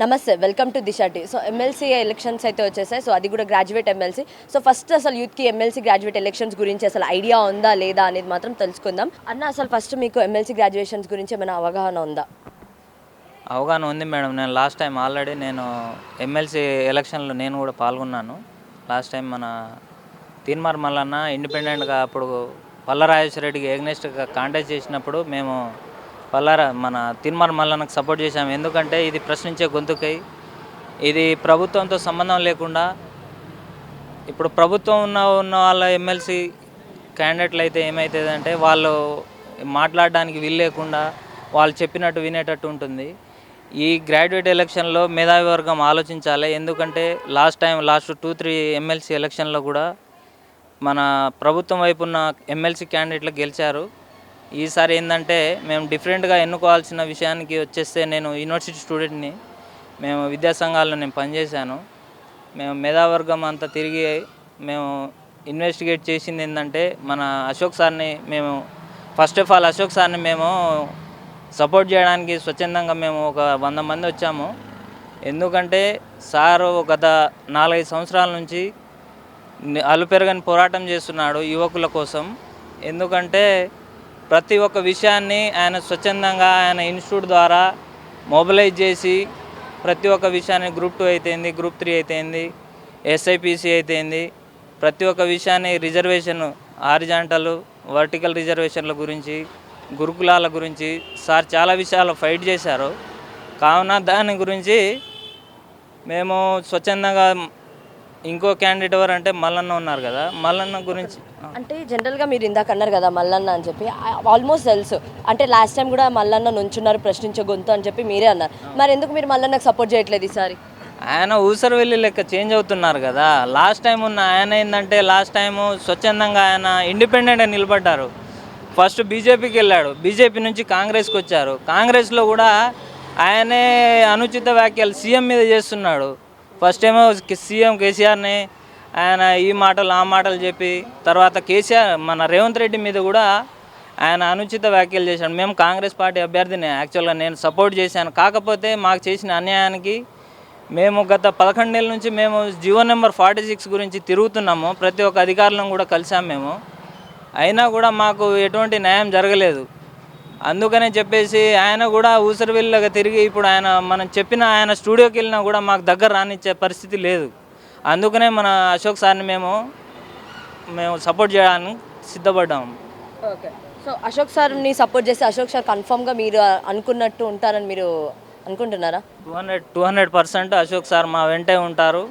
నమస్తే, welcome to Disha T. So MLC elections అయితే వచ్చేసాయి. సో అది కూడా గ్రాడ్యుయేట్ ఎమ్మెల్సీ. సో ఫస్ట్ అసలు యూత్కి ఎమ్మెల్సీ గ్రాడ్యుయేట్ ఎలక్షన్స్ గురించి అసలు ఐడియా ఉందా లేదా అనేది మాత్రం తెలుసుకుందాం. అన్న, అసలు ఫస్ట్ మీకు ఎమ్మెల్సీ గ్రాడ్యుయేషన్స్ గురించి ఏమైనా అవగాహన ఉందా? అవగాహన ఉంది మేడం. నేను లాస్ట్ టైం ఆల్రెడీ ఎమ్మెల్సీ ఎలక్షన్లో నేను కూడా పాల్గొన్నాను. లాస్ట్ టైం మన తీన్మార్ మల్లన్న ఇండిపెండెంట్గా అప్పుడు పల్లరాజేశ్వర రెడ్డికి ఎగ్నెస్ట్గా కాంటెస్ట్ చేసినప్పుడు మేము మన తీన్మార్ మల్లన్నకు సపోర్ట్ చేశాము. ఎందుకంటే ఇది ప్రశ్నించే గొంతుకై, ఇది ప్రభుత్వంతో సంబంధం లేకుండా ఇప్పుడు ప్రభుత్వం ఉన్న వాళ్ళ ఎమ్మెల్సీ క్యాండిడేట్లు అయితే ఏమవుతుందంటే వాళ్ళు మాట్లాడడానికి వీలు లేకుండా వాళ్ళు చెప్పినట్టు వినేటట్టు ఉంటుంది. ఈ గ్రాడ్యుయేట్ ఎలక్షన్లో మేధావి వర్గం ఆలోచించాలి. ఎందుకంటే లాస్ట్ 2-3 ఎమ్మెల్సీ ఎలక్షన్లో కూడా మన ప్రభుత్వం వైపు ఉన్న ఎమ్మెల్సీ క్యాండిడేట్లు గెలిచారు. ఈసారి ఏంటంటే మేము డిఫరెంట్గా ఎన్నుకోవాల్సిన విషయానికి వచ్చేస్తే, నేను యూనివర్సిటీ స్టూడెంట్ని, మేము విద్యాసంఘాల్లో నేను పనిచేశాను. మేము మేధావర్గం అంతా తిరిగి మేము ఇన్వెస్టిగేట్ చేసింది ఏంటంటే, మన అశోక్ సార్ని మేము ఫస్ట్ ఆఫ్ ఆల్ అశోక్ సార్ని మేము సపోర్ట్ చేయడానికి స్వచ్ఛందంగా మేము ఒక 100 మంది వచ్చాము. ఎందుకంటే సారు గత 4-5 సంవత్సరాల నుంచి అలుపెరగని పోరాటం చేస్తున్నాడు యువకుల కోసం. ఎందుకంటే ప్రతి ఒక్క విషయాన్ని ఆయన స్వచ్ఛందంగా ఆయన ఇన్స్టిట్యూట్ ద్వారా మొబిలైజ్ చేసి ప్రతి ఒక్క విషయాన్ని గ్రూప్ 2 అయితేంది, గ్రూప్ 3 అయితేంది, ఎస్ఐపిసి అయితేంది, ప్రతి ఒక్క విషయాన్ని రిజర్వేషన్, హారిజాంటల్ వర్టికల్ రిజర్వేషన్ల గురించి, గురుకులాల గురించి సార్ చాలా విషయాలు ఫైట్ చేశారు. కావున దాని గురించి మేము స్వచ్ఛందంగా ఇంకో క్యాండిడేట్ ఎవరంటే మల్లన్న ఉన్నారు కదా, మల్లన్న గురించి అంటే జనరల్గా మీరు ఇందాక అన్నారు కదా మల్లన్న అని చెప్పి, ఆల్మోస్ట్ తెలుసు. అంటే లాస్ట్ టైం కూడా మల్లన్న నుంచున్నారు ప్రశ్నించే గొంతు అని చెప్పి మీరే అన్నారు. మరి ఎందుకు మీరు మల్లన్నకు సపోర్ట్ చేయట్లేదు ఈసారి? ఆయన ఊసరవెల్లి లెక్క చేంజ్ అవుతున్నారు కదా. లాస్ట్ టైం ఉన్న ఆయన ఏంటంటే లాస్ట్ టైము స్వచ్ఛందంగా ఆయన ఇండిపెండెంట్గా నిలబడ్డారు. ఫస్ట్ బీజేపీకి వెళ్ళాడు, బీజేపీ నుంచి కాంగ్రెస్కి వచ్చారు. కాంగ్రెస్లో కూడా ఆయనే అనుచిత వ్యాఖ్యలు సీఎం మీద చేస్తున్నాడు. ఫస్ట్ ఏమో సీఎం కేసీఆర్ని ఆయన ఈ మాటలు ఆ మాటలు చెప్పి, తర్వాత మన రేవంత్ రెడ్డి మీద కూడా ఆయన అనుచిత వ్యాఖ్యలు చేశాడు. మేము కాంగ్రెస్ పార్టీ అభ్యర్థిని యాక్చువల్గా నేను సపోర్ట్ చేశాను. కాకపోతే మాకు చేసిన అన్యాయానికి మేము గత 11 నెలల నుంచి మేము జీవో నెంబర్ 46 గురించి తిరుగుతున్నాము. ప్రతి ఒక్క అధికారులను కూడా కలిసాము మేము. అయినా కూడా మాకు ఎటువంటి న్యాయం జరగలేదు. అందుకనే చెప్పేసి ఆయన కూడా ఊసరవెల్లిలాగా తిరిగి ఇప్పుడు మనం చెప్పిన ఆయన స్టూడియోకి వెళ్ళినా కూడా మాకు దగ్గర రానిచ్చే పరిస్థితి లేదు. అందుకనే మన అశోక్ సార్ని మేము సపోర్ట్ చేయడానికి సిద్ధపడ్డాము. ఓకే. సో అశోక్ సార్ని సపోర్ట్ చేస్తే అశోక్ సార్ కన్ఫామ్గా మీరు అనుకున్నట్టు ఉంటారని మీరు అనుకుంటున్నారా? 200% అశోక్ సార్ మా వెంటే ఉంటారు.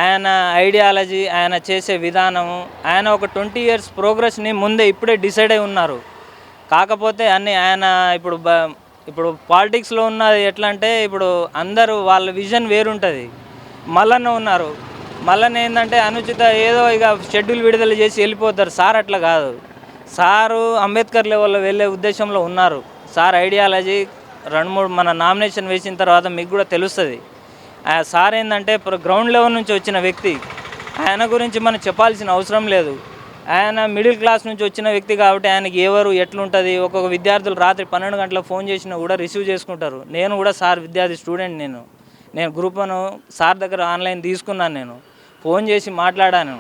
ఆయన ఐడియాలజీ, ఆయన చేసే విధానము, ఆయన ఒక 20 years ప్రోగ్రెస్ని ముందే ఇప్పుడే డిసైడ్ అయి ఉన్నారు. కాకపోతే ఆయన ఇప్పుడు పాలిటిక్స్లో ఉన్నది ఎట్లా అంటే, ఇప్పుడు అందరూ వాళ్ళ విజన్ వేరుంటుంది. మల్లన్న ఉన్నారు, మల్లన్న ఏంటంటే అనుచిత ఏదో ఇక షెడ్యూల్ విడుదల చేసి వెళ్ళిపోతారు. సార్ అట్లా కాదు. సారు అంబేద్కర్ లెవెల్లో వెళ్ళే ఉద్దేశంలో ఉన్నారు. సార్ ఐడియాలజీ 2-3 మన నామినేషన్ వేసిన తర్వాత మీకు కూడా తెలుస్తుంది. సార్ ఏంటంటే గ్రౌండ్ లెవెల్ నుంచి వచ్చిన వ్యక్తి. ఆయన గురించి మనం చెప్పాల్సిన అవసరం లేదు. ఆయన మిడిల్ క్లాస్ నుంచి వచ్చిన వ్యక్తి కాబట్టి ఆయనకి ఎవరు ఎట్లుంటుంది. ఒక్కొక్క విద్యార్థులు రాత్రి 12 గంటలకు ఫోన్ చేసినా కూడా రిసీవ్ చేసుకుంటారు. నేను కూడా సార్ విద్యార్థి స్టూడెంట్, నేను గ్రూప్ 1 సార్ దగ్గర ఆన్లైన్ తీసుకున్నాను. నేను ఫోన్ చేసి మాట్లాడాను.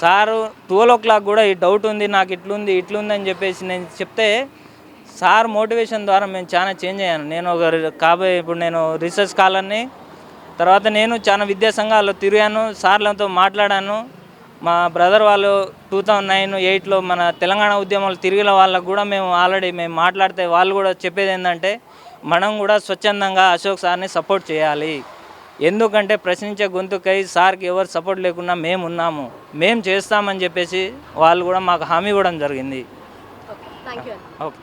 సారు 12 o'clock కూడా ఈ డౌట్ ఉంది నాకు, ఇట్లుంది అని చెప్పేసి నేను చెప్తే సార్ మోటివేషన్ ద్వారా మేము చాలా చేంజ్ అయ్యాను. నేను ఇప్పుడు నేను రీసెర్చ్ స్కాలర్ని. తర్వాత నేను చాలా విద్యా సంఘాల్లో తిరిగాను, సార్లతో మాట్లాడాను. మా బ్రదర్ వాళ్ళు 2009-8లో మన తెలంగాణ ఉద్యమాలు తిరిగిన వాళ్ళకు కూడా మేము మాట్లాడితే వాళ్ళు కూడా చెప్పేది ఏంటంటే, మనం కూడా స్వచ్ఛందంగా అశోక్ సార్ని సపోర్ట్ చేయాలి. ఎందుకంటే ప్రశ్నించే గొంతుకై సార్కి ఎవరు సపోర్ట్ లేకున్నా మేము ఉన్నాము, మేము చేస్తామని చెప్పేసి వాళ్ళు కూడా మాకు హామీ ఇవ్వడం జరిగింది. ఓకే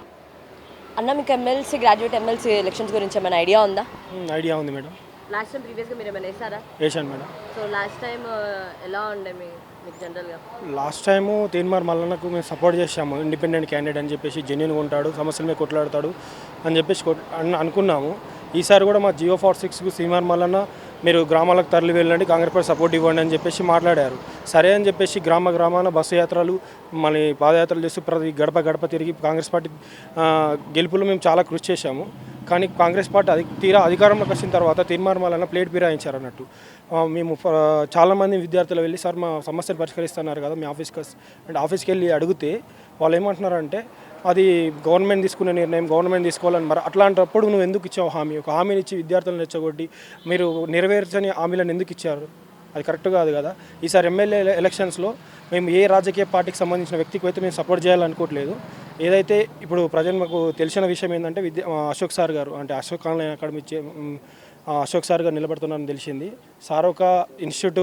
అన్న, మీకు గ్రాడ్యుయేట్ ఎమ్మెల్సీ ఎలక్షన్స్ గురించి ఏమైనా ఐడియా ఉందా? ఐడియా ఉంది మేడం. లాస్ట్ టైం ప్రీవియస్గా మీరు ఏమైనా వేసాను మేడం. సో లాస్ట్ టైం ఎలా ఉండే మీకు జనరల్గా? లాస్ట్ టైము తీన్మార్ మల్లన్నకు మేము సపోర్ట్ చేసాము. ఇండిపెండెంట్ క్యాండిడేట్ అని చెప్పేసి, జెన్యున్గా ఉంటాడు, సమస్యల మీద కొట్లాడతాడు అని చెప్పేసి అనుకున్నాము. ఈసారి కూడా మా జియో 46కు తీన్మార్ మల్లన్న మీరు గ్రామాలకు తరలి వెళ్ళండి, కాంగ్రెస్ పార్టీ సపోర్ట్ ఇవ్వండి అని చెప్పేసి మాట్లాడారు. సరే అని చెప్పేసి గ్రామాన బస్సు యాత్రలు మళ్ళీ పాదయాత్రలు చేస్తూ ప్రతి గడప తిరిగి కాంగ్రెస్ పార్టీ గెలుపులో మేము చాలా కృషి చేశాము. కానీ కాంగ్రెస్ పార్టీ అధికారంలోకి వచ్చిన తర్వాత తీర్మానం వలన ప్లేట్ ఫిరాయించారు అన్నట్టు. మేము చాలామంది విద్యార్థులు వెళ్ళి సార్ మా సమస్యలు పరిష్కరిస్తున్నారు కదా మీ ఆఫీస్కి వెళ్ళి అడిగితే వాళ్ళు ఏమంటున్నారంటే అది గవర్నమెంట్ తీసుకునే నిర్ణయం, గవర్నమెంట్ తీసుకోవాలని. మరి అట్లాంటప్పుడు నువ్వు ఎందుకు ఇచ్చావు హామీ? ఒక హామీని ఇచ్చి విద్యార్థులను రెచ్చగొట్టి మీరు నెరవేర్చని హామీలను ఎందుకు ఇచ్చారు? అది కరెక్ట్ కాదు కదా. ఈసారి ఎమ్మెల్యే ఎలక్షన్స్లో మేము ఏ రాజకీయ పార్టీకి సంబంధించిన వ్యక్తికి అయితే మేము సపోర్ట్ చేయాలనుకోవట్లేదు. ఏదైతే ఇప్పుడు ప్రజలు మాకు తెలిసిన విషయం ఏంటంటే అశోక్ సార్ గారు అంటే Ashok online academy Ashok sir గారు నిలబడుతున్నారని తెలిసింది. సార్ ఒక ఇన్స్టిట్యూట్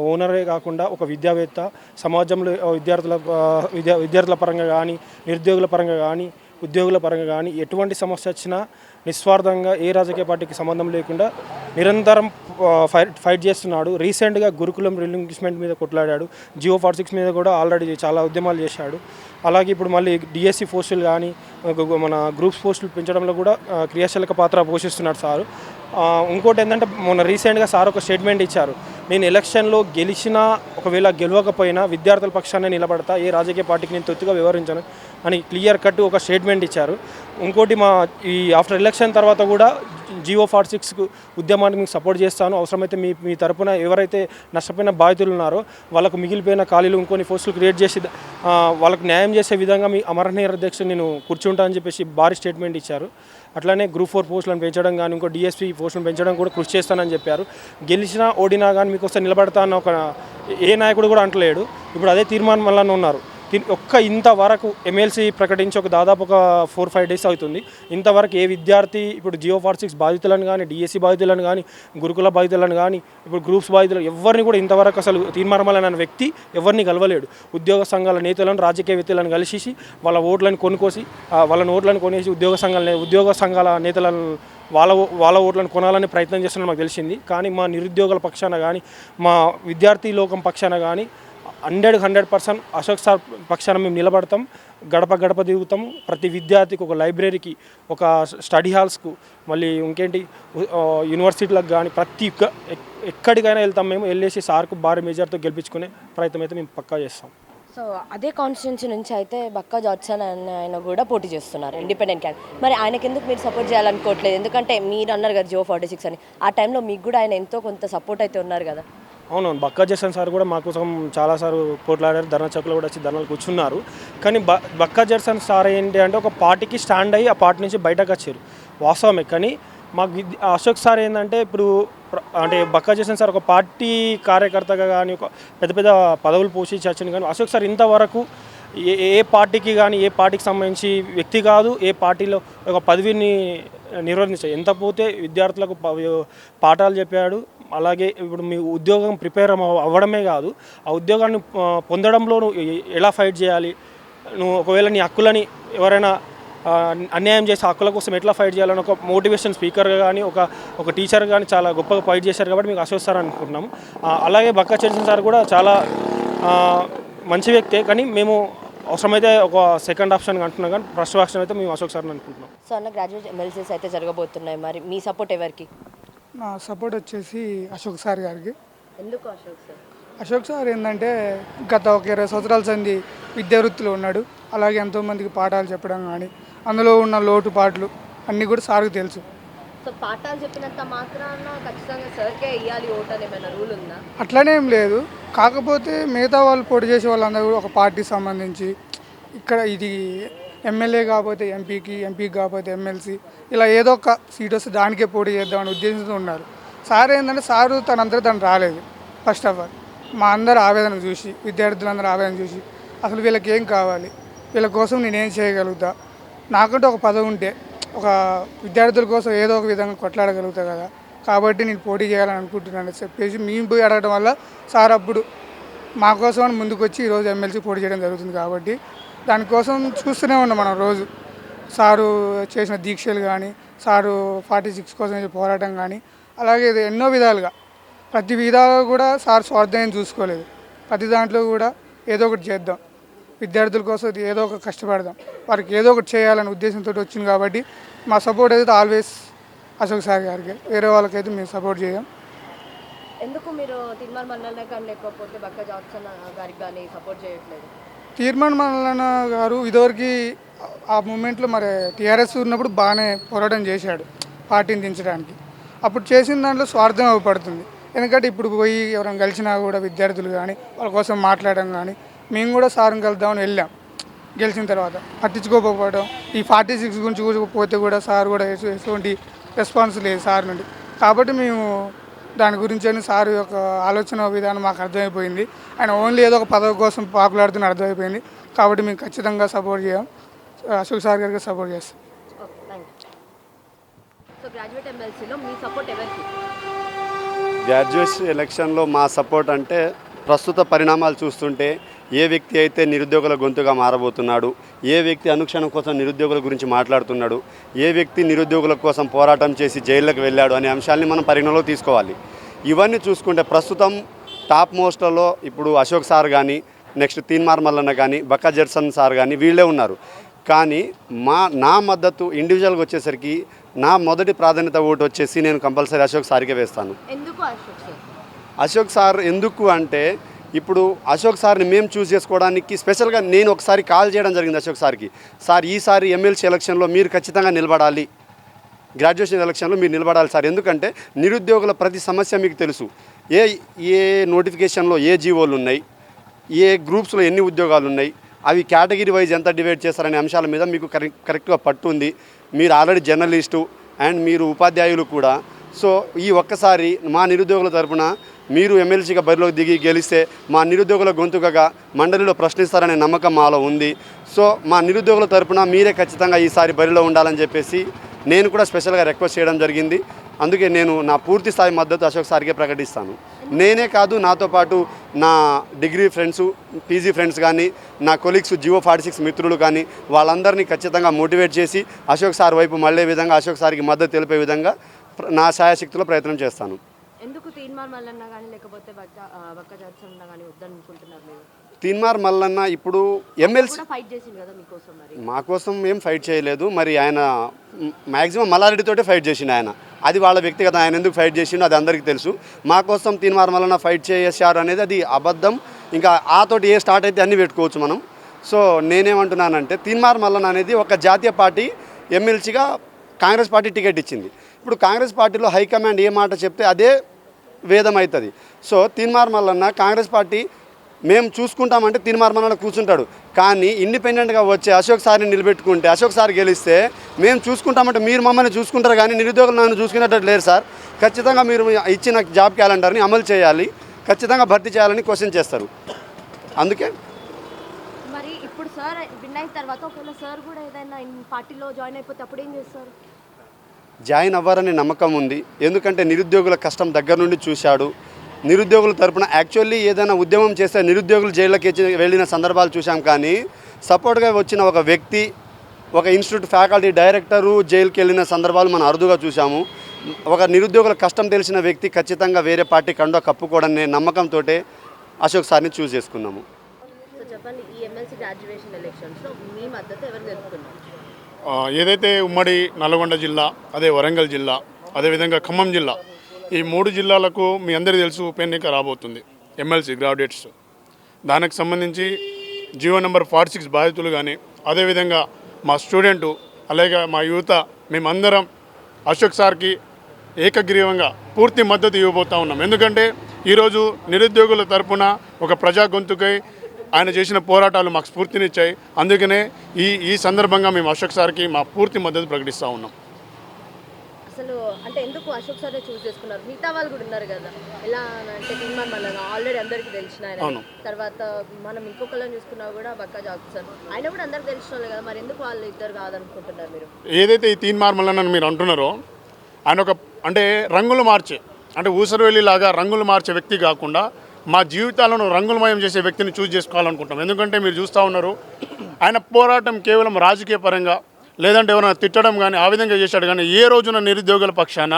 ఓనరే కాకుండా ఒక విద్యావేత్త, సమాజంలో విద్యార్థుల పరంగా కానీ, నిరుద్యోగుల పరంగా కానీ, ఉద్యోగుల పరంగా కానీ ఎటువంటి సమస్య వచ్చినా నిస్వార్థంగా ఏ రాజకీయ పార్టీకి సంబంధం లేకుండా నిరంతరం ఫైట్ చేస్తున్నాడు. రీసెంట్గా గురుకులం రిలింక్విష్మెంట్ మీద కొట్లాడాడు. జియో 46 మీద కూడా ఆల్రెడీ చాలా ఉద్యమాలు చేశాడు. అలాగే ఇప్పుడు మళ్ళీ డిఎస్సి పోస్టులు కానీ మన గ్రూప్స్ పోస్టులు పెంచడంలో కూడా క్రియాశీలక పాత్ర పోషిస్తున్నాడు సారు. ఇంకోటి ఏంటంటే మొన్న రీసెంట్గా సార్ ఒక స్టేట్మెంట్ ఇచ్చారు. నేను ఎలక్షన్లో గెలిచినా ఒకవేళ గెలవకపోయినా విద్యార్థుల పక్షాన్ని నిలబడతా, ఏ రాజకీయ పార్టీకి నేను తొత్తుగా వివరించను అని క్లియర్ కట్ ఒక స్టేట్మెంట్ ఇచ్చారు. ఇంకోటి ఈ ఆఫ్టర్ ఎలక్షన్ తర్వాత కూడా జియో 46 ఉద్యమానికి మీకు సపోర్ట్ చేస్తాను. అవసరమైతే మీ తరపున ఎవరైతే నష్టపోయిన బాధితులు ఉన్నారో వాళ్ళకు మిగిలిపోయిన ఖాళీలు ఇంకొని పోస్టులు క్రియేట్ చేసి వాళ్ళకు న్యాయం చేసే విధంగా మీ అమరనీయ అధ్యక్షుడు నేను కూర్చుంటా అని చెప్పేసి భారీ స్టేట్మెంట్ ఇచ్చారు. అట్లానే గ్రూప్ 4 పోస్టులను పెంచడం కానీ ఇంకో డిఎస్పీ పోస్టులను పెంచడం కూడా కృషి చేస్తానని చెప్పారు. గెలిచినా ఓడినా కానీ మీకు వస్తే నిలబడతా అన్న ఒక ఏ నాయకుడు కూడా అంటలేడు. ఇప్పుడు అదే తీర్మానం వల్ల ఉన్నారు. ఇంతవరకు ఎమ్మెల్సీ ప్రకటించి దాదాపు ఒక 4-5 డేస్ అవుతుంది. ఇంతవరకు ఏ విద్యార్థి ఇప్పుడు జియో 46 బాధితులను కానీ, డిఎస్సి బాధితులను కానీ, గురుకుల బాధితులను కానీ, ఇప్పుడు గ్రూప్స్ బాధితులు ఎవరిని కూడా ఇంతవరకు అసలు తీర్మానం అనే వ్యక్తి ఎవరిని కలవలేడు. ఉద్యోగ సంఘాల నేతలను, రాజకీయవేత్తలను కలిసి వాళ్ళ ఓట్లను కొనేసి ఉద్యోగ సంఘాల నేతలను వాళ్ళ ఓట్లను కొనాలని ప్రయత్నం చేస్తున్నది మాకు తెలిసింది. కానీ మా నిరుద్యోగుల పక్షాన కానీ, మా విద్యార్థి లోకం పక్షాన కానీ 100% అశోక్ సార్ పక్షాన మేము నిలబడతాం. గడప గడప తిరుగుతాం. ప్రతి విద్యార్థికి ఒక లైబ్రరీకి, ఒక స్టడీ హాల్స్కు, మళ్ళీ ఇంకేంటి యూనివర్సిటీలకు కానీ ఎక్కడికైనా వెళ్తాం. మేము వెళ్ళేసి సార్కు భారీ మెజార్టీతో గెలిపించుకునే ప్రయత్నం అయితే మేము పక్కా చేస్తాం. సో అదే కాన్స్టిట్యున్సీ నుంచి అయితే బక్కా జార్జన్ అనే ఆయన కూడా పోటీ చేస్తున్నారు ఇండిపెండెంట్ క్యాండిడేట్. మరి ఆయనకి ఎందుకు మీరు సపోర్ట్ చేయాలనుకోవట్లేదు? ఎందుకంటే మీరు అన్నారు కదా జియో 46 అని, ఆ టైంలో మీకు కూడా ఆయన ఎంతో కొంత సపోర్ట్ అయితే ఉన్నారు కదా. అవునవును, బక్కా జర్సన్ సార్ కూడా మా కోసం చాలాసార్లు పోట్లాడారు. ధర్నా చౌక్లో కూడా వచ్చి ధర్నాలు కూర్చున్నారు. కానీ బక్కా జర్సన్ సార్ ఏంటి అంటే ఒక పార్టీకి స్టాండ్ అయ్యి ఆ పార్టీ నుంచి బయటకు వచ్చారు, వాస్తవమే. కానీ మాకు అశోక్ సార్ ఏంటంటే ఇప్పుడు అంటే బక్కా జర్సన్ సార్ ఒక పార్టీ కార్యకర్తగా కానీ ఒక పెద్ద పెద్ద పదవులు పోషించవచ్చును. కానీ అశోక్ సార్ ఇంతవరకు ఏ పార్టీకి కానీ ఏ పార్టీకి సంబంధించి వ్యక్తి కాదు, ఏ పార్టీలో ఒక పదవిని నిర్వహించాడు. ఎంత పోతే విద్యార్థులకు పాఠాలు చెప్పాడు. అలాగే ఇప్పుడు మీ ఉద్యోగం ప్రిపేర్ అవ్వడమే కాదు, ఆ ఉద్యోగాన్ని పొందడంలో నువ్వు ఎలా ఫైట్ చేయాలి, నువ్వు ఒకవేళ నీ హక్కులని ఎవరైనా అన్యాయం చేసే హక్కుల కోసం ఎట్లా ఫైట్ చేయాలని ఒక మోటివేషన్ స్పీకర్గా కానీ ఒక టీచర్ కానీ చాలా గొప్పగా ఫైట్ చేశారు. కాబట్టి మీకు అశోక్ సార్ అనుకుంటున్నాం. అలాగే బక్కా జర్సన్ సార్ కూడా చాలా మంచి వ్యక్తే. కానీ మేము అవసరమైతే ఒక సెకండ్ ఆప్షన్ అంటున్నాం, కానీ ఫస్ట్ ఆప్షన్ అయితే మేము అశోక్ సార్ని అనుకుంటున్నాం. సో అన్న గ్రాడ్యుయేట్ ఎమ్మెల్సీస్ అయితే జరగబోతున్నాయి. మరి మీ సపోర్ట్ ఎవరికి? నా సపోర్ట్ వచ్చేసి అశోక్ సార్ గారికి. ఎందుకు అశోక్ సార్? అశోక్ సార్ ఏంటంటే గత ఒక 20 సంవత్సరాల సంది విద్యావృత్తిలో ఉన్నాడు. అలాగే ఎంతోమందికి పాఠాలు చెప్పడం కానీ అందులో ఉన్న లోటుపాట్లు అన్నీ కూడా సార్కి తెలుసు. సో పాఠాలు చెప్పినంత మాత్రాన ఖచ్చితంగా సార్కే ఇవ్వాలి ఓటు అని ఏమైనా రూల్ ఉందా? అట్లనే ఏం లేదు. కాకపోతే మిగతా వాళ్ళు పోటీ చేసే వాళ్ళందరూ కూడా ఒక పార్టీకి సంబంధించి ఇక్కడ ఇది ఎమ్మెల్యే కాకపోతే ఎంపీకి కాకపోతే ఎమ్మెల్సీ ఇలా ఏదో ఒక సీట్ వస్తే దానికే పోటీ చేద్దామని ఉద్దేశంతో ఉన్నారు. సార్ ఏంటంటే సారు తనంతా తను రాలేదు. ఫస్ట్ ఆఫ్ ఆల్ మా అందరు ఆవేదన చూసి, విద్యార్థులందరూ ఆవేదన చూసి అసలు వీళ్ళకి ఏం కావాలి, వీళ్ళ కోసం నేనేం చేయగలుగుతా, నాకంటే ఒక పదవి ఉంటే ఒక విద్యార్థుల కోసం ఏదో ఒక విధంగా కొట్లాడగలుగుతా కదా, కాబట్టి నేను పోటీ చేయాలని అనుకుంటున్నాను చెప్పేసి మేము పోయి అడగడం వల్ల సార్ అప్పుడు మా కోసం ముందుకు వచ్చి ఈరోజు ఎమ్మెల్సీ పోటీ చేయడం జరుగుతుంది. కాబట్టి దానికోసం చూస్తూనే ఉన్నాం మనం రోజు. సారు చేసిన దీక్షలు కానీ, సారు 46 కోసం పోరాటం కానీ, అలాగే ఎన్నో విధాలుగా ప్రతి విధాలుగా కూడా సార్ స్వార్థం చూసుకోలేదు. ప్రతి దాంట్లో కూడా ఏదో ఒకటి చేద్దాం, విద్యార్థుల కోసం ఏదో ఒక కష్టపడదాం, వారికి ఏదో ఒకటి చేయాలనే ఉద్దేశంతో వచ్చింది. కాబట్టి మా సపోర్ట్ అయితే ఆల్వేస్ అశోక్ సార్ గారికి, వేరే వాళ్ళకైతే మేము సపోర్ట్ చేయం. ఎందుకు మీరు తీర్మాన్ మల్లన్న కానీ లేకపోతే బక్కా జార్జన్ గారికి కానీ సపోర్ట్ చేయట్లేదు? తీర్మాన్ మల్లన్న గారు ఇదివరకు ఆ మూమెంట్లో మరి టీఆర్ఎస్ ఉన్నప్పుడు బాగానే పోరాటం చేశాడు పార్టీని దించడానికి. అప్పుడు చేసిన దాంట్లో స్వార్థం అవ్వబడుతుంది. ఎందుకంటే ఇప్పుడు పోయి ఎవరైనా కలిసినా కూడా విద్యార్థులు కానీ వాళ్ళ కోసం మాట్లాడడం కానీ, మేము కూడా సార్ని కలుద్దామని వెళ్ళాం. గెలిచిన తర్వాత పట్టించుకోకపోవడం, ఈ 46 గురించి పోతే కూడా సార్ కూడా ఎటువంటి రెస్పాన్స్ లేదు సార్ నుండి. కాబట్టి మేము దాని గురించి అని సార్ యొక్క ఆలోచన విధానం మాకు అర్థమైపోయింది. ఆయన ఓన్లీ ఏదో ఒక పదవి కోసం పాకులాడుతున్న అర్థమైపోయింది. కాబట్టి మేము ఖచ్చితంగా సపోర్ట్ చేయం. అశోక్ సార్ గారికి సపోర్ట్ చేస్తాం. సో గ్రాడ్యుయేట్ ఎమ్మెల్సీలో మీ సపోర్ట్ ఎవరికి? గ్రాడ్యుయేషన్ ఎలక్షన్లో మా సపోర్ట్ అంటే ప్రస్తుత పరిణామాలు చూస్తుంటే ఏ వ్యక్తి అయితే నిరుద్యోగుల గొంతుగా మారబోతున్నాడు, ఏ వ్యక్తి అనుక్షణం కోసం నిరుద్యోగుల గురించి మాట్లాడుతున్నాడు, ఏ వ్యక్తి నిరుద్యోగుల కోసం పోరాటం చేసి జైల్లోకి వెళ్ళాడు అనే అంశాలని మనం పరిగణలోకి తీసుకోవాలి. ఇవన్నీ చూసుకుంటే ప్రస్తుతం టాప్ మోస్ట్లలో ఇప్పుడు అశోక్ సార్ కానీ, నెక్స్ట్ తీన్మార్ మల్లన్న కానీ, బక్కా జెర్సన్ సార్ కానీ వీళ్ళే ఉన్నారు. కానీ నా మద్దతు ఇండివిజువల్గా వచ్చేసరికి నా మొదటి ప్రాధాన్యత ఓటు వచ్చేసి నేను కంపల్సరీ అశోక్ సార్కే వేస్తాను. ఎందుకు అశోక్ సార్? అశోక్ సార్ ఎందుకు అంటే ఇప్పుడు అశోక్ సార్ని మేము చూస్ చేసుకోవడానికి స్పెషల్గా నేను ఒకసారి కాల్ చేయడం జరిగింది అశోక్ సార్కి. సార్ ఈసారి ఎమ్మెల్సీ ఎలక్షన్లో మీరు ఖచ్చితంగా నిలబడాలి, గ్రాడ్యుయేషన్ ఎలక్షన్లో మీరు నిలబడాలి సార్. ఎందుకంటే నిరుద్యోగుల ప్రతి సమస్య మీకు తెలుసు. ఏ నోటిఫికేషన్లో ఏ జీవోలు ఉన్నాయి, ఏ గ్రూప్స్లో ఎన్ని ఉద్యోగాలు ఉన్నాయి, అవి కేటగిరీ వైజ్ ఎంత డివైడ్ చేస్తారనే అంశాల మీద మీకు కరెక్ట్గా పట్టు ఉంది. మీరు ఆల్రెడీ జర్నలిస్టు అండ్ మీరు ఉపాధ్యాయులు కూడా. సో ఈ ఒక్కసారి మా నిరుద్యోగుల తరపున మీరు ఎమ్మెల్సీగా బరిలోకి దిగి గెలిస్తే మా నిరుద్యోగుల గొంతుకగా మండలిలో ప్రశ్నిస్తారనే నమ్మకం మాలో ఉంది. సో మా నిరుద్యోగుల తరపున మీరే ఖచ్చితంగా ఈసారి బరిలో ఉండాలని చెప్పేసి నేను కూడా స్పెషల్గా రిక్వెస్ట్ చేయడం జరిగింది. అందుకే నేను నా పూర్తి స్థాయి మద్దతు అశోక్ సార్కే ప్రకటిస్తాను. నేనే కాదు, నాతో పాటు నా డిగ్రీ ఫ్రెండ్స్, పీజీ ఫ్రెండ్స్ కానీ, నా కొలీగ్స్ జియో 46 మిత్రులు కానీ వాళ్ళందరినీ ఖచ్చితంగా మోటివేట్ చేసి అశోక్ సార్ వైపు మళ్ళే విధంగా, అశోక్ సార్కి మద్దతు తెలిపే విధంగా నా శాయశక్తిలో ప్రయత్నం చేస్తాను. ఎందుకు తీన్మార్ మల్లన్న కానీ లేకపోతే బక్కా జెర్సన్ కానీ వద్దనుకుంటున్నారు మీరు? తీన్మార్ మల్లన్న ఇప్పుడు ఎమ్మెల్సీ ఫైట్ చేసింది కదా మీకోసం. మరి మా కోసం ఏం ఫైట్ చేయలేదు. మరి ఆయన మ్యాక్సిమం మల్లారెడ్డితోటే ఫైట్ చేసిండు ఆయన. అది వాళ్ళ వ్యక్తిగత, ఆయన ఎందుకు ఫైట్ చేసిండో అది అందరికీ తెలుసు. మా కోసం తీన్మార్ మల్లన్న ఫైట్ చేశారు అనేది అది అబద్ధం. ఇంకా ఆతోటి ఏ స్టార్ట్ అయితే అన్నీ పెట్టుకోవచ్చు మనం. సో నేనేమంటున్నానంటే తీన్మార్ మల్లన్న అనేది ఒక జాతీయ పార్టీ ఎమ్మెల్సీగా కాంగ్రెస్ పార్టీ టికెట్ ఇచ్చింది. ఇప్పుడు కాంగ్రెస్ పార్టీలో హైకమాండ్ ఏ మాట చెప్తే అదే వేదం అవుతుంది. సో తీన్మార్ మల్లన్న కాంగ్రెస్ పార్టీ మేము చూసుకుంటామంటే తీన్మార్ మల్లన్న కూర్చుంటాడు. కానీ ఇండిపెండెంట్గా వచ్చే అశోక్ సార్ని నిలబెట్టుకుంటే, అశోక్ సార్ గెలిస్తే మేము చూసుకుంటామంటే మీరు మమ్మల్ని చూసుకుంటారు కానీ నిరుద్యోగులు నన్ను చూసుకునేటట్టు లేరు సార్. ఖచ్చితంగా మీరు ఇచ్చిన జాబ్ క్యాలెండర్ని అమలు చేయాలి, ఖచ్చితంగా భర్తీ చేయాలని క్వశ్చన్ చేస్తారు. అందుకే మరి ఇప్పుడు సార్ విన్ అయిన తర్వాత ఒకవేళ సార్ కూడా ఏదైనా పార్టీలో జాయిన్ అయిపోతే అప్పుడు ఏం చేస్తారు? జాయిన్ అవ్వారనే నమ్మకం ఉంది. ఎందుకంటే నిరుద్యోగుల కష్టం దగ్గర నుండి చూశాడు. నిరుద్యోగుల తరపున యాక్చువల్లీ ఏదైనా ఉద్యమం చేస్తే నిరుద్యోగులు జైళ్ళకి వెళ్ళిన సందర్భాలు చూసాం. కానీ సపోర్ట్గా వచ్చిన ఒక వ్యక్తి, ఒక ఇన్స్టిట్యూట్ ఫ్యాకల్టీ డైరెక్టరు జైలుకి వెళ్ళిన సందర్భాలు మనం అరుదుగా చూసాము. ఒక నిరుద్యోగుల కష్టం తెలిసిన వ్యక్తి ఖచ్చితంగా వేరే పార్టీ కండువా కప్పుకోవడనే నమ్మకంతో అశోక్ సార్ని చూస్ చేసుకున్నాము. సో చెప్పండి, ఈ ఎమ్మెల్సీ గ్రాడ్యుయేషన్ ఎలక్షన్స్లో మీ మద్దతు ఎవరు తెలుపుతున్నారు? ఏదైతే ఉమ్మడి నల్గొండ జిల్లా, అదే వరంగల్ జిల్లా, అదేవిధంగా ఖమ్మం జిల్లా, ఈ 3 జిల్లాలకు మీ అందరికీ తెలుసు ఉప ఎన్నిక రాబోతుంది ఎమ్మెల్సీ గ్రాడ్యుయేట్స్. దానికి సంబంధించి జియో నెంబర్ 46 బాధితులు కానీ, అదేవిధంగా మా స్టూడెంటు, అలాగే మా యువత, మేమందరం అశోక్ సార్కి ఏకగ్రీవంగా పూర్తి మద్దతు ఇవ్వబోతూ ఉన్నాం. ఎందుకంటే ఈరోజు నిరుద్యోగుల తరపున ఒక ప్రజా గొంతుకై ఆయన చేసిన పోరాటాలు మాకు స్ఫూర్తినిచ్చాయి. అందుకనే ఈ సందర్భంగా మేము అశోక్ సార్కి మా పూర్తి మద్దతు ప్రకటిస్తూ ఉన్నాం. అసలు అంటే ఎందుకు అశోక్ సార్ చూస్ చేసుకున్నారు? మిగతా వాళ్ళు కూడా ఉన్నారు కదా, ఎలా అంటే తీన్మార్ మల్లన్న ఆల్రెడీ అందరికీ తెలిసిన ఆయన. తర్వాత మనం ఇంకొకళ్ళని చూసుకున్నా కూడా బక్కా జెర్సన్, ఆయన కూడా అందరికి తెలిసిన వాళ్ళు కదా. మరి ఎందుకు వాళ్ళు ఇద్దరు కాదనుకుంటున్నారు మీరు? ఏదైతే ఈ తీన్మార్ మల్లన్న మీరు అంటున్నారో, ఆయన ఒక అంటే రంగులు మార్చే, అంటే ఊసరవెల్లిలాగా రంగులు మార్చే వ్యక్తి కాకుండా మా జీవితాలను రంగులమయం చేసే వ్యక్తిని చూస్ చేసుకోవాలనుకుంటాం. ఎందుకంటే మీరు చూస్తూ ఉన్నారు, ఆయన పోరాటం కేవలం రాజకీయ పరంగా లేదంటే ఎవరైనా తిట్టడం కానీ ఆ విధంగా చేశాడు. కానీ ఏ రోజున నిరుద్యోగుల పక్షాన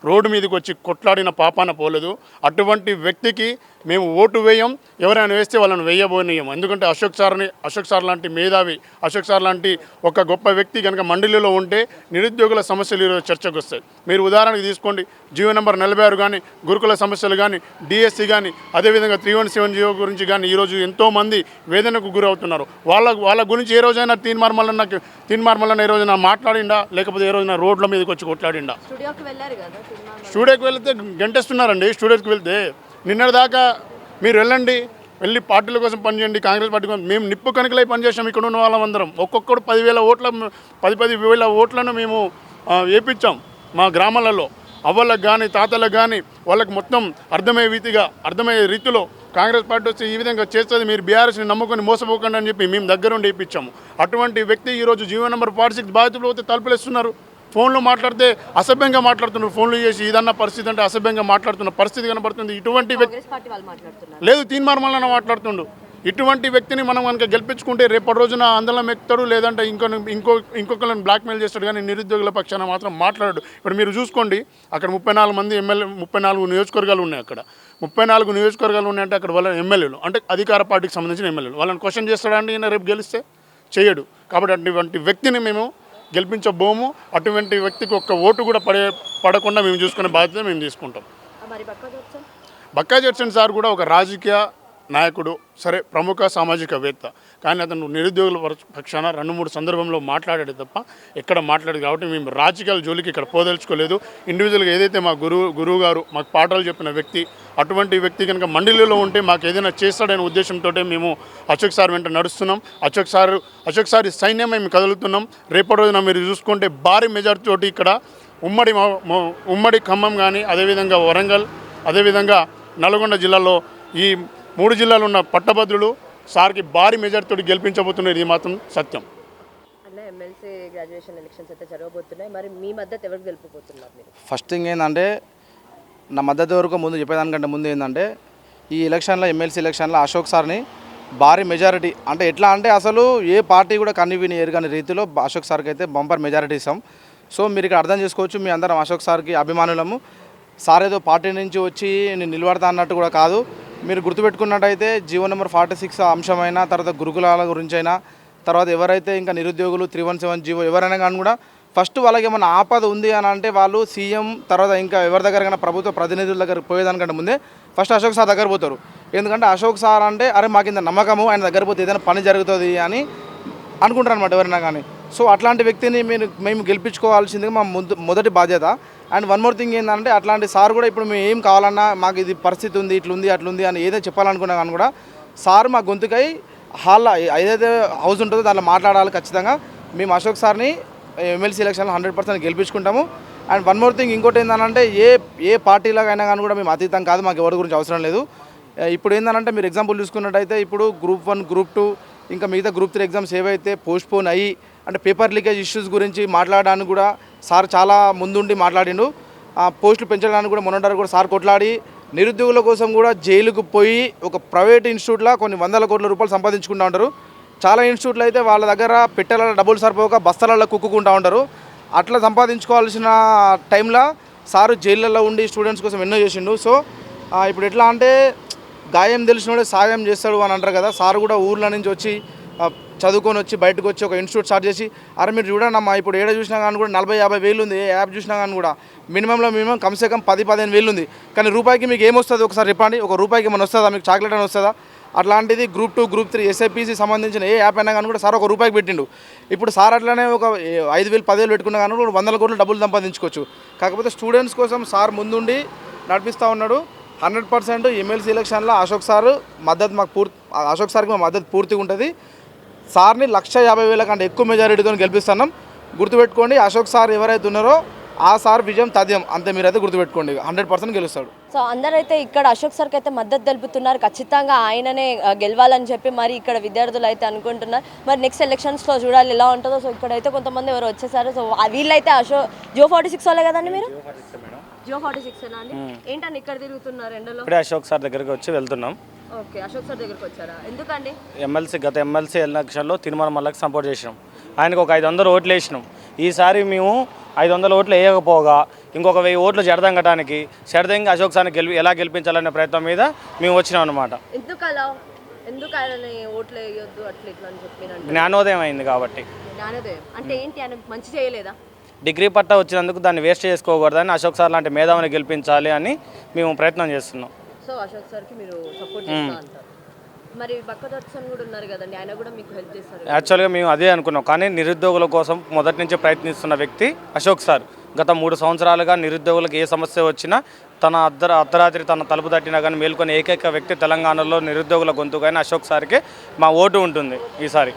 రోడ్డు మీదకి వచ్చి కొట్లాడిన పాపాన పోలేదు. అటువంటి వ్యక్తికి మేము ఓటు వేయం, ఎవరైనా వేస్తే వాళ్ళని వేయబోనియం. ఎందుకంటే అశోక్ సార్ లాంటి మేధావి, అశోక్ సార్ లాంటి ఒక గొప్ప వ్యక్తి కనుక మండలిలో ఉంటే నిరుద్యోగుల సమస్యలు ఈరోజు చర్చకు వస్తాయి. మీరు ఉదాహరణకు తీసుకోండి, జీవో నెంబర్ 46 కానీ, గురుకుల సమస్యలు కానీ, డిఎస్సి కానీ, అదేవిధంగా 3170 గురించి కానీ ఈరోజు ఎంతోమంది వేదనకు గురవుతున్నారు. వాళ్ళ గురించి ఏ రోజైనా తీన్మార్ మల్లన్న ఏ రోజైనా మాట్లాడిండా, లేకపోతే ఏ రోజైనా రోడ్ల మీదకి వచ్చి కొట్లాడిండా? స్టూడియోకి వెళ్ళారు కదా స్టూడియోకి వెళ్తే గంటేస్తున్నారండి. స్టూడియోకి వెళ్తే నిన్నటిదాకా మీరు వెళ్ళి పార్టీల కోసం పనిచేయండి, కాంగ్రెస్ పార్టీ కోసం. మేము నిప్పు కనుకలై పనిచేసాం. ఇక్కడ ఉన్న వాళ్ళందరం ఒక్కొక్కడు 10,000 ఓట్ల 10,000 ఓట్లను మేము వేయించాం మా గ్రామాలలో. అవ్వలకు కానీ తాతలకు కానీ వాళ్ళకి మొత్తం అర్థమయ్యే రీతిలో కాంగ్రెస్ పార్టీ వచ్చి ఈ విధంగా చేస్తుంది, మీరు బీఆర్ఎస్ని నమ్ముకొని మోసపోకండి అని చెప్పి మేము దగ్గరుండి వేయించాము. అటువంటి వ్యక్తి ఈరోజు జీవో నెంబర్ 46 బాధితులు పోతే తలుపులేస్తున్నారు. ఫోన్లో మాట్లాడితే అసభ్యంగా మాట్లాడుతున్నారు. ఫోన్లు చేసి ఇదన్న పరిస్థితి అంటే అసభ్యంగా మాట్లాడుతున్న పరిస్థితి కనబడుతుంది. ఇటువంటి వ్యక్తి లేదు, తీన్మార్ మల్లన్న మాట్లాడుతుండు. ఇటువంటి వ్యక్తిని మనం కనుక గెలిపించుకుంటే రేపటి రోజున ఆందోళన ఎక్కుతాడు, లేదంటే ఇంకొకరిని బ్లాక్మెయిల్ చేస్తాడు, కానీ నిరుద్యోగుల పక్షాన మాత్రం మాట్లాడాడు. ఇప్పుడు మీరు చూసుకోండి, అక్కడ 34 మంది ఎమ్మెల్యే, 34 నియోజకవర్గాలు ఉన్నాయి. అక్కడ 34 నియోజకవర్గాలు ఉన్నాయంటే అక్కడ వాళ్ళ ఎమ్మెల్యేలు అంటే అధికార పార్టీకి సంబంధించిన ఎమ్మెల్యేలు. వాళ్ళని క్వశ్చన్ చేస్తాడండి ఈయన రేపు గెలిస్తే? చేయడు. కాబట్టి అటువంటి వ్యక్తిని మేము గెలిపించబోము. అటువంటి వ్యక్తికి ఒక్క ఓటు కూడా పడకుండా మేము చూసుకునే బాధ్యత మేము తీసుకుంటాం. బక్కా జడ్సన్ సార్ కూడా ఒక రాజకీయ నాయకుడు, సరే ప్రముఖ సామాజికవేత్త, కానీ అతను నిరుద్యోగుల పక్షాన 2-3 సందర్భంలో మాట్లాడాడు తప్ప ఎక్కడ మాట్లాడదు. కాబట్టి మేము రాజకీయాల జోలికి ఇక్కడ పోదలుచుకోలేదు. ఇండివిజువల్గా ఏదైతే మా గురువు గారు మాకు పాఠాలు చెప్పిన వ్యక్తి, అటువంటి వ్యక్తి కనుక మండలిలో ఉంటే మాకు ఏదైనా చేస్తాడనే ఉద్దేశంతో మేము అశోక్ సార్ వెంట నడుస్తున్నాం. అశోక్ సార్ సైన్యం మేము కదులుతున్నాం. రేపటి రోజున మీరు చూసుకుంటే భారీ మెజార్టీ తోటి ఇక్కడ ఉమ్మడి ఖమ్మం కానీ, అదేవిధంగా వరంగల్, అదేవిధంగా నల్గొండ జిల్లాలో ఈ 3 జిల్లాలు ఉన్న పట్టభద్రులు సార్కి భారీ మెజార్టీతో గెలిపించబోతున్నారు. ఇది మాత్రం సత్యం. అన్న ఎమ్మెల్సీ గ్రాడ్యుయేషన్ ఎలక్షన్స్ అయితే జరగబోతున్నాయి, మరి మీ మద్దతు ఎవరికి గెలుపుపోతున్నారు మీరు? ఫస్ట్ థింగ్ ఏంటంటే, నా మద్దతు వరకు ముందు చెప్పేదానికంటే ముందు ఏంటంటే, ఈ ఎలక్షన్లో ఎమ్మెల్సీ ఎలక్షన్లో అశోక్ సార్ని భారీ మెజారిటీ అంటే ఎట్లా అంటే అసలు ఏ పార్టీ కూడా కనివిని ఎరగని రీతిలో అశోక్ సార్కి అయితే బంపర్ మెజారిటీ ఇస్తాం. సో మీరు ఇక్కడ అర్థం చేసుకోవచ్చు, మీ అందరం అశోక్ సార్కి అభిమానులము. సార్ ఏదో పార్టీ నుంచి వచ్చి నేను నిలబడతా అన్నట్టు కూడా కాదు. మీరు గుర్తుపెట్టుకున్నట్టయితే జీవో నెంబర్ 46 అంశమైనా, తర్వాత గురుకులాల గురించి అయినా, తర్వాత ఎవరైతే ఇంకా నిరుద్యోగులు 317 జీవో ఎవరైనా కానీ కూడా ఫస్ట్ వాళ్ళకి ఏమైనా ఆపద ఉంది అని అంటే వాళ్ళు సీఎం తర్వాత ఇంకా ఎవరి దగ్గర ప్రభుత్వ ప్రతినిధుల దగ్గర పోయేదానికంటే ముందే ఫస్ట్ అశోక్ సార్ దగ్గర పోతారు. ఎందుకంటే అశోక్ సార్ అంటే అరే మాకు ఇంత నమ్మకము, ఆయన దగ్గర పోతే ఏదైనా పని జరుగుతుంది అని అనుకుంటారు అనమాట ఎవరైనా కానీ. సో అట్లాంటి వ్యక్తిని మేము గెలిపించుకోవాల్సిందిగా మా మొదటి బాధ్యత. అండ్ వన్ మోర్ థింగ్ ఏంటంటే, అట్లాంటి సార్ కూడా ఇప్పుడు మేము ఏం కావాలన్నా మాకు ఇది పరిస్థితి ఉంది, ఇట్లుంది అట్లుంది అని ఏదైనా చెప్పాలనుకున్నా కానీ కూడా సార్ మా గొంతుకై హాల్లో ఏదైతే హౌస్ ఉంటుందో దాంట్లో మాట్లాడాలి ఖచ్చితంగా. మేము అశోక్ సార్ని ఎమ్మెల్సీ ఎలక్షన్లో 100% గెలిపించుకుంటాము. అండ్ వన్ మోర్ థింగ్ ఇంకోటి ఏంటంటే, ఏ పార్టీలాగైనా కానీ కూడా మేము అతీతం కాదు, మాకు ఎవరి గురించి అవసరం లేదు. ఇప్పుడు ఏంటంటే మీరు ఎగ్జాంపుల్ చూసుకున్నట్టయితే ఇప్పుడు గ్రూప్ 1, గ్రూప్ 2 ఇంకా మిగతా గ్రూప్ 3 ఎగ్జామ్స్ ఏవైతే పోస్ట్పోన్ అయ్యి అంటే పేపర్ లీకేజ్ ఇష్యూస్ గురించి మాట్లాడడానికి కూడా సార్ చాలా ముందుండి మాట్లాడిండు. పోస్టులు పెంచడానికి కూడా మొన్నటి కూడా సార్ కొట్లాడి నిరుద్యోగుల కోసం కూడా జైలుకు పోయి ఒక ప్రైవేట్ ఇన్స్టిట్యూట్లో కొన్ని 100 కోట్ల రూపాయలు సంపాదించుకుంటూ ఉంటారు. చాలా ఇన్స్టిట్యూట్లు అయితే వాళ్ళ దగ్గర పెట్టెల డబ్బులు సరిపోక బస్తలలో కుక్కుంటూ ఉంటారు. అట్లా సంపాదించుకోవాల్సిన టైంలో సారు జైళ్ళల్లో ఉండి స్టూడెంట్స్ కోసం ఎన్నో చేసిండు. సో ఇప్పుడు ఎట్లా అంటే గాయం తెలిసినోడే సాయం చేస్తాడు అని అంటారు కదా. సార్ కూడా ఊర్ల నుంచి వచ్చి చదువుకొని వచ్చి బయటకు వచ్చి ఒక ఇన్స్టిట్యూట్ స్టార్ట్ చేసి అరే మీరు చూడండి అమ్మా ఇప్పుడు ఏడ చూసినా కానీ కూడా 40-50 వేలు ఉంది, ఏ యాప్ చూసినా కానీ కూడా మినిమం కమ్సే కమ్ 10-15 వేలు ఉంది. కానీ రూపాయికి మీకు ఏమొస్తుంది ఒకసారి చెప్పండి, ఒక రూపాయికి ఏమైనా వస్తుందా, మీకు చాక్లెట్ అని వస్తుందా? అట్లాంటిది గ్రూప్ 2, గ్రూప్ 3 ఎస్ఐపిసి సంబంధించిన ఏ యాప్ అయినా కానీ కూడా సార్ ఒక రూపాయికి పెట్టిండు. ఇప్పుడు సార్ అట్లనే ఒక 5,000, 10,000 పెట్టుకున్నా కానీ కూడా 100 కోట్లు డబ్బులు సంపాదించుకోవచ్చు. కాకపోతే స్టూడెంట్స్ కోసం సార్ ముందుండి నడిపిస్తూ ఉన్నాడు. 100% ఎమ్మెల్సీ ఎలక్షన్లో అశోక్ సార్కి మా మద్దతు పూర్తిగా ఉంటుంది. సార్ని 150,000 కంటే ఎక్కువ మెజారిటీతో గెలిపిస్తున్నాం. గుర్తుపెట్టుకోండి, అశోక్ సార్ ఎవరైతే ఉన్నారో ఆ సార్ విజయం తథ్యం, అంతే మీరైతే గుర్తుపెట్టుకోండి. 100% గెలుస్తాడు. సో అందరైతే ఇక్కడ అశోక్ సార్కి అయితే మద్దతు తెలుపుతున్నారు, ఖచ్చితంగా ఆయననే గెలవాలని చెప్పి మరి ఇక్కడ విద్యార్థులు అయితే అనుకుంటున్నారు. మరి నెక్స్ట్ ఎలక్షన్స్లో చూడాలి ఎలా ఉంటుందో. సో ఇక్కడైతే కొంతమంది ఎవరు వచ్చేసారు. సో వీళ్ళైతే జియో 46 వాళ్ళే కదండి మీరు? జియో 46 అండి. ఏంటండి ఇక్కడ తిరుగుతున్నారు ఎండలో? ఇప్పుడే అశోక్ సార్ దగ్గరికి వచ్చి వెళ్తున్నాం. ఓకే, అశోక్ సార్ దగ్గరికి వచ్చారా? ఎందుకండి? గత ఎమ్మెల్సీ ఎలక్షన్లో తీన్మార్ మల్లకి సపోర్ట్ చేసినాం. ఆయనకు ఒక 500 ఓట్లు వేసినాం. ఈసారి మేము 500 ఓట్లు వేయకపోగా ఇంకొక 1000 ఓట్లు జడదంగటానికి షడదంగి అశోక్ సార్ని ఎలా గెలిపించాలనే ప్రయత్నం మీద మేము వచ్చినాం అనమాట. ఎందుకు ఆయనని ఓట్లు వేయొద్దు అట్లా ఇట్లా అని చెప్పి జ్ఞానోదయం అయింది కాబట్టి. జ్ఞానోదయం అంటే ఏంటి, ఆయన మంచి చేయలేదా? డిగ్రీ పట్టా వచ్చినందుకు దాన్ని వేస్ట్ చేసుకోకూడదని అశోక్ సార్ లాంటి మేధావిని గెలిపించాలి అని మేము ప్రయత్నం చేస్తున్నాం. సో అశోక్ సార్కి మీరు సపోర్ట్ చేస్తా అంటారు. మరి బక్కదర్శన్ కూడా ఉన్నారు కదండి, ఆయన కూడా మీకు హెల్ప్ చేస్తారు. యాక్చువల్గా మేము అదే అనుకున్నాం, కానీ నిరుద్యోగుల కోసం మొదటి నుంచి ప్రయత్నిస్తున్న వ్యక్తి అశోక్ సార్. గత 3 సంవత్సరాలుగా నిరుద్యోగులకు ఏ సమస్య వచ్చినా తన అర్ధరాత్రి తన తలుపు తట్టినా కానీ మేల్కొని ఏకైక వ్యక్తి తెలంగాణలో నిరుద్యోగుల గొంతుకైన అశోక్ సార్కి మా ఓటు ఉంటుంది ఈసారి.